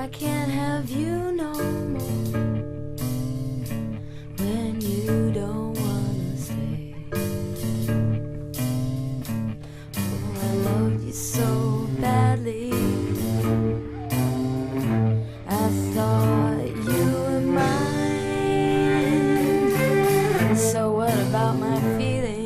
I can't have you no more when you don't wanna stay. Oh, I loved you so badly, I thought you were mine. So what about my feelings?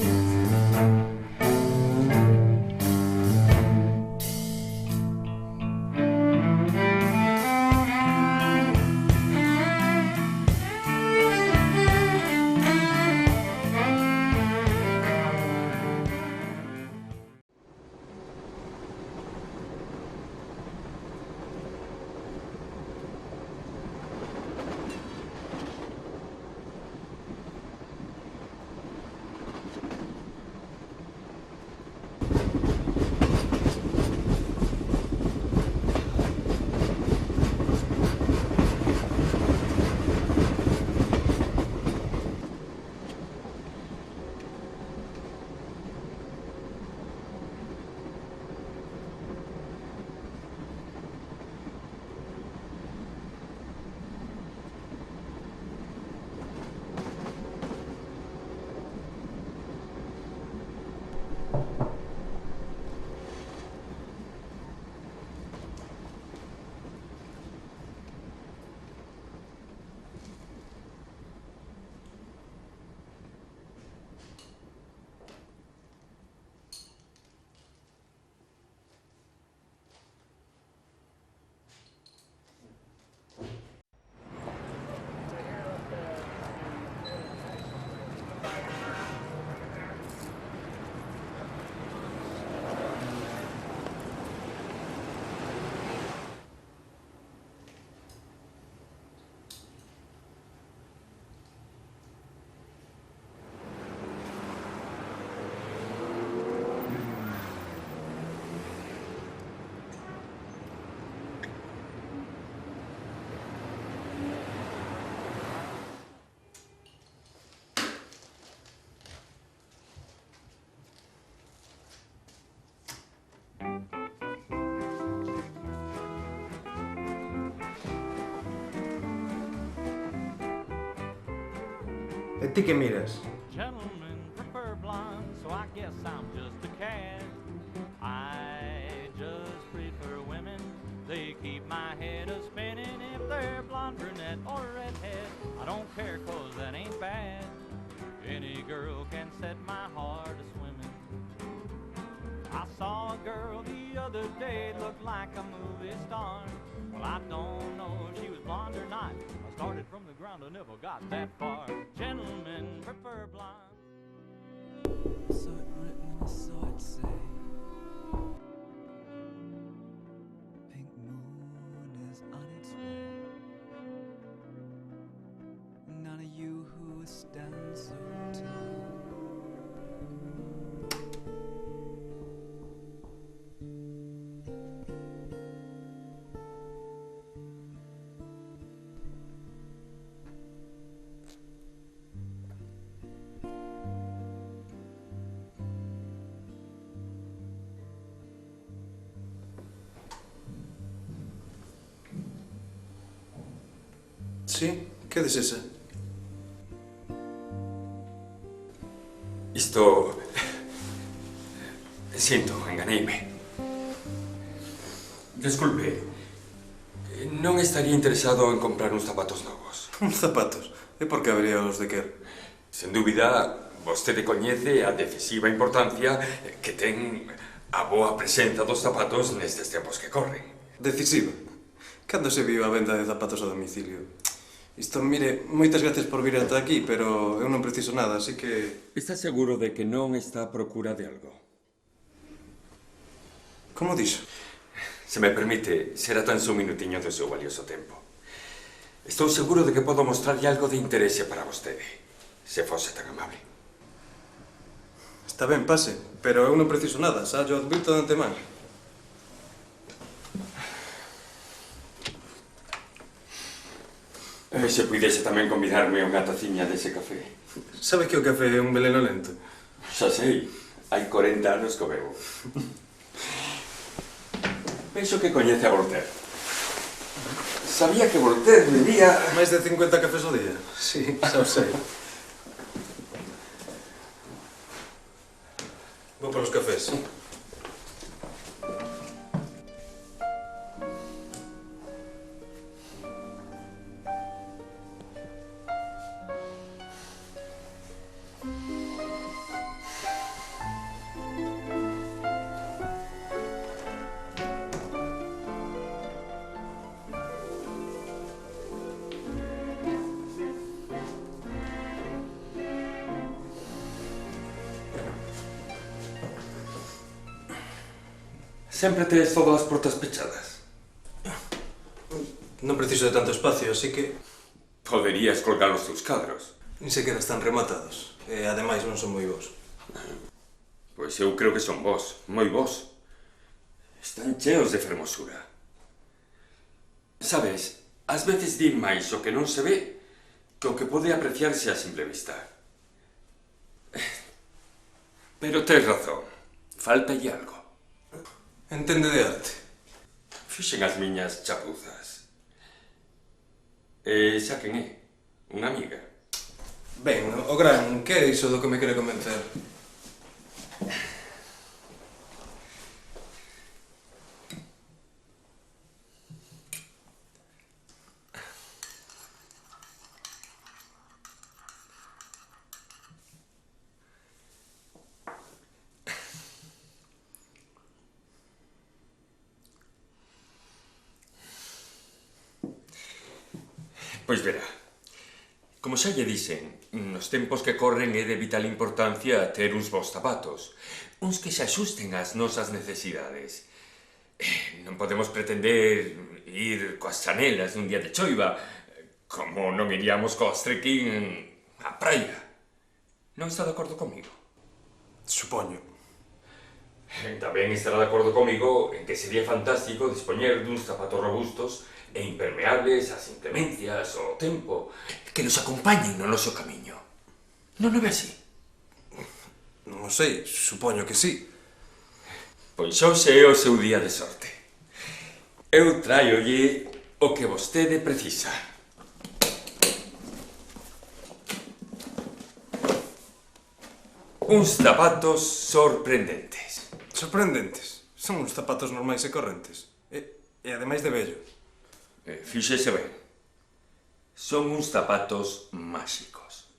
¿A ti qué miras? Gentlemen prefer blonde, so I guess I'm just a cad. I just prefer women, they keep my head a spinning. If they're blonde, brunette, or redhead, I don't care, cause that ain't bad. Any girl can set my heart a swimming. I saw a girl the other day, looked like a movie star. Well, I don't know if she was blonde or not. I started from the ground, I never got that far. Gentlemen prefer blonde. Saw it written and I saw it say, pink moon is on its way. None of you who stand so tall. Sí? Que desexa? Isto... Sinto, enganeime. Desculpe, non estaría interesado en comprar uns zapatos novos. Uns zapatos? E por que habría os de quer? Sen dúbida, vostede coñece a decisiva importancia que ten a boa presenza dos zapatos nestes tempos que corren. Decisiva? Cando se viu a venda de zapatos a domicilio? Isto, mire, moitas gracias por vir ata aquí, pero eu non preciso nada, así que... Está seguro de que non está a procura de algo? Como dixo? Se me permite, será tan só un minutiño do seu valioso tempo. Estou seguro de que podo mostrarlle algo de interese para vostede, se fose tan amable. Está ben, pase, pero eu non preciso nada, xa yo advirto de antemán. Se puidese tamén convidarme unha taciña dese café. Sabe que o café é un veleno lento? Xa sei, hai 40 anos que o bebo. Penso que coñece a Voltaire. Sabía que Voltaire bebía... Máis de 50 cafés ao día. Sí, xa o sei. Vou polos cafés. Sempre tes todas as portas pechadas. Non preciso de tanto espacio, así que... Poderías colgar os teus cadros. Nin sequera están rematados. E, ademais, non son moi bons. Pois eu creo que son vos, moi vos. Están cheos de fermosura. Sabes, ás veces di máis o que non se ve que o que pode apreciarse a simple vista. Pero tes razón, faltalle algo. Entende de arte. Fixen as miñas chapuzas. E xa quen é? Unha amiga. Ben, o gran, que é iso do que me quere convencer? Pois verá, como xa lle dixen, nos tempos que corren é de vital importancia ter uns bons zapatos, uns que se axusten ás nosas necesidades. Non podemos pretender ir coas chanelas nun día de choiva, como non iríamos coas trekking á praia. Non está de acordo comigo? Supoño. Tamén estará de acordo comigo en que sería fantástico dispoñer duns zapatos robustos e impermeables ás inclemencias ao tempo que nos acompañen no noso camiño. Non o ve así? Non o sei, supoño que sí. Pois hoxe é o seu día de sorte. Eu traiolle o que vostede precisa. Uns zapatos sorprendentes. Sorprendentes. Son uns zapatos normais e correntes. E ademais de vello. Fíxese ben. Son uns zapatos máxicos.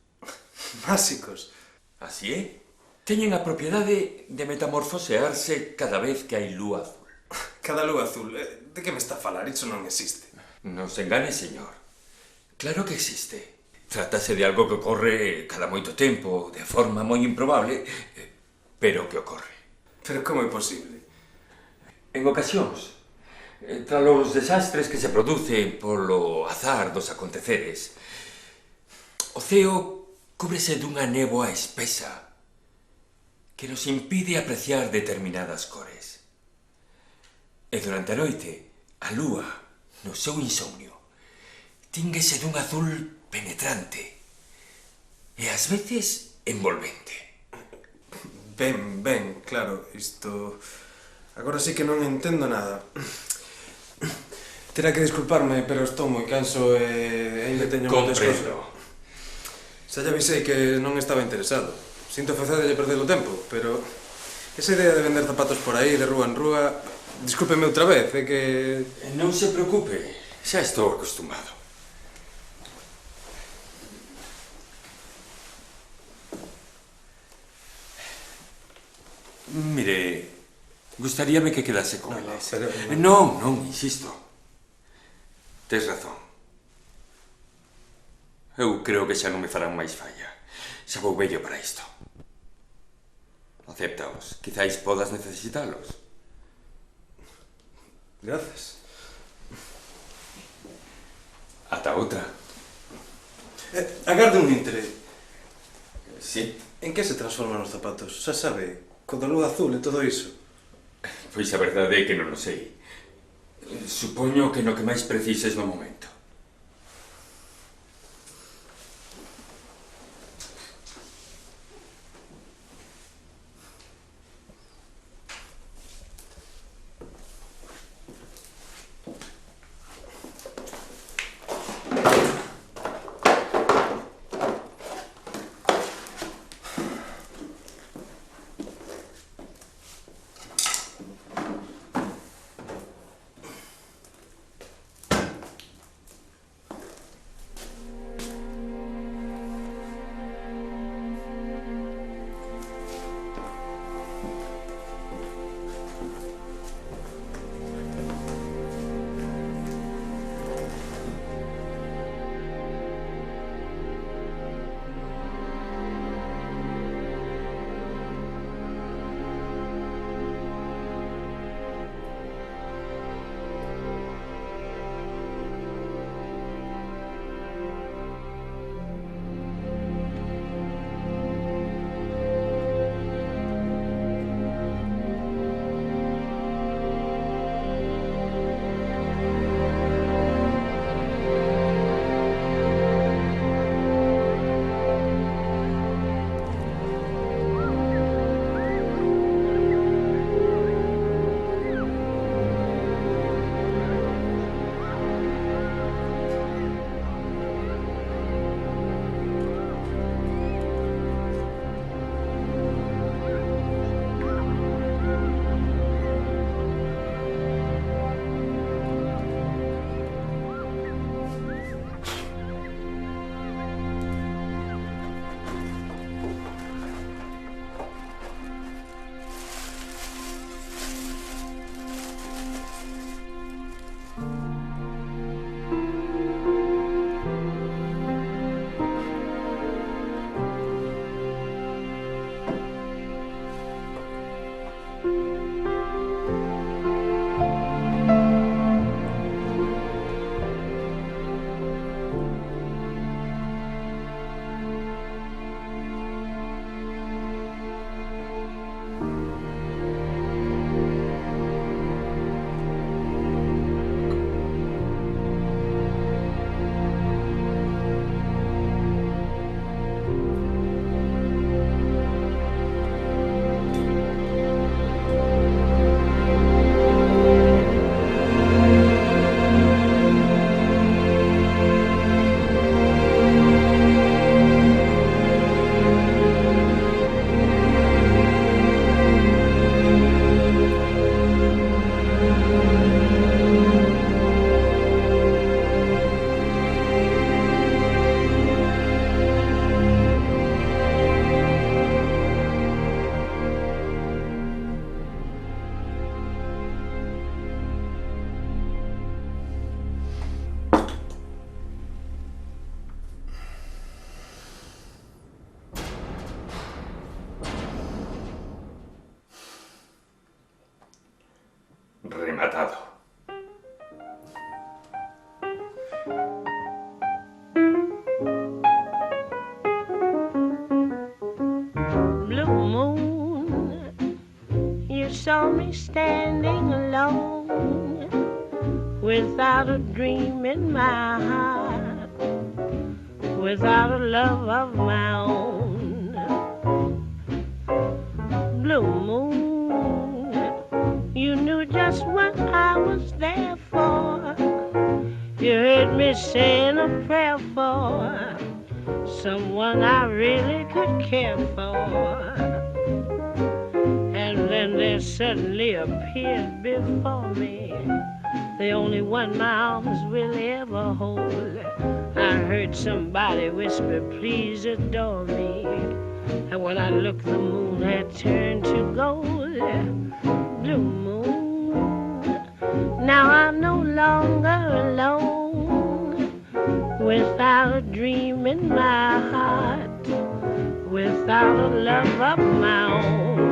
Máxicos. Así é. Teñen a propiedade de metamorfosearse cada vez que hai lúa azul. Cada lúa azul. De que me está a falar? Iso non existe. Non se engane, señor. Claro que existe. Trátase de algo que ocorre cada moito tempo, de forma moi improbable, pero que ocorre. Pero como é posible? En ocasións, tras os desastres que se producen polo azar dos aconteceres, o ceo cúbrese dunha néboa espesa que nos impide apreciar determinadas cores. E durante a noite, a lúa, no seu insomnio, tínguese dun azul penetrante e ás veces envolvente. Ben, claro, isto... Agora sí que non entendo nada. Terá que disculparme, pero estou moi canso e ainda teño moitas cosas. Comprendo. Xa lle avisei que non estaba interesado. Sinto facedelle perder o tempo, pero... Esa idea de vender zapatos por aí, de rúa en rúa... Discúlpeme outra vez, é que... Non se preocupe, xa estou acostumado. Mire, gustaríame que quedase con eles. pero... Non, insisto. Tes razón. Eu creo que xa non me farán máis falla. Xa vou vello para isto. Acéptaos. Quizáis podas necesitalos. Grazas. Ata outra. Agarde un intre. Sí. En que se transforman os zapatos? Xa sabe, co da lúa azul e todo iso. Pois a verdade é que non o sei. Supoño que no que máis precises no momento. matado. Blue moon, you saw me standing alone, without a dream in my heart, without a love of my own. Blue moon, you knew just what I was there for. You heard me saying a prayer for someone I really could care for. And then there suddenly appeared before me the only one my arms will ever hold. I heard somebody whisper, please adore me. And when I looked, the moon had turned to gold. Blue moon, now I'm no longer alone, without a dream in my heart, without a love of my own.